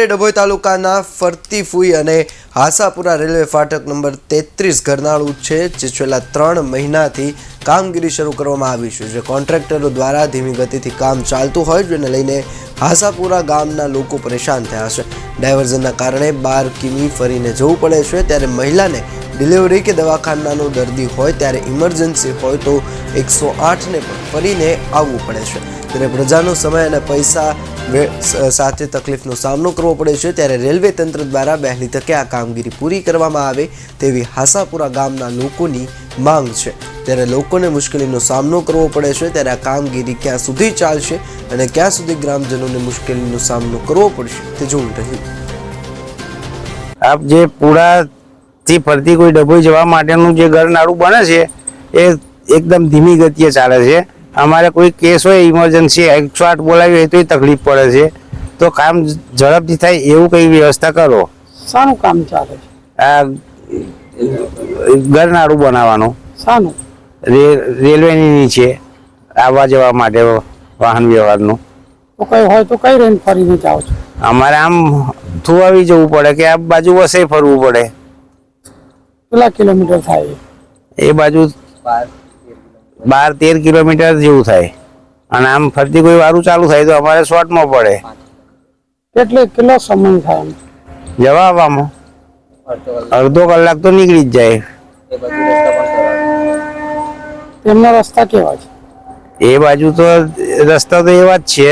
ડભોઈ તાલુકાના ફરતી ફૂઈ અને હાસાપુરા રેલવે ફાટક નંબર 33 ઘરનાળું છે, જે છેલ્લા 3 મહિનાથી કામગીરી શરૂ કરવામાં આવી છે, જે કોન્ટ્રાક્ટરો દ્વારા ધીમી ગતિથી કામ ચાલતું હોય, જેને લઈને હાસાપુરા ગામના લોકો પરેશાન થયા છે। ડાયવર્ઝનના કારણે 12 કિમી ફરીને જવું પડે છે, ત્યારે મહિલાને ડિલિવરી કે દવાખાનાનો દર્દી હોય ત્યારે ઇમરજન્સી હોય તો 108ને પણ ફરીને આવવું પડે છે, ત્યારે પ્રજાનો સમય અને પૈસા સાથે તકલીફનો સામનો કરવો પડે છે। ત્યારે રેલવે તંત્ર દ્વારા વહેલી તકે આ કામગીરી પૂરી કરવામાં આવે તેવી હાસાપુરા ગામના લોકોની માંગ છે। ત્યારે લોકોને મુશ્કેલીનો સામનો કરવો પડે છે, ત્યારે આ કામગીરી ક્યાં સુધી ચાલશે અને ક્યાં સુધી ગ્રામજનોને મુશ્કેલીનો સામનો કરવો પડશે તે જોવું રહ્યું। આપ જે પુરાથી ફરતી કોઈ ડભોઈ જવા માટેનું જે ઘરનાળું બને છે એ એકદમ ધીમી ગતિએ ચાલે છે। અમારે કોઈ કેસ હોય ઇમરજન્સી 108 બોલાવી હોય તો તકલીફ પડે છે, તો કામ ઝડપથી થાય એવું કઈ વ્યવસ્થા કરો। શાનું કામ ચાલે છે? આ ઘરનાળું બનાવવાનું શાનું? રેલવેની નીચે આવવા જવા માટે વાહન વ્યવહારનું। તો કઈ હોય તો કઈ રેન્જ ફરીને જાઓ છો? અમારે આમ થુવાવી જવું પડે કે આ બાજુ વસે ફરવું પડે। કેટલા કિલોમીટર થાય? એ બાજુ 12-13 કિલોમીટર જેવું થાય, અને આમ ફરતી કોઈ વારું ચાલુ થાય તો અમારે શોર્ટમાં પડે। કેટલો સમય થાય જવા આવવામાં? અડધો કલાક તો નીકળી જ જાય। તેમના રસ્તા કેવા છે? એ બાજુ તો રસ્તા તો એવા જ છે,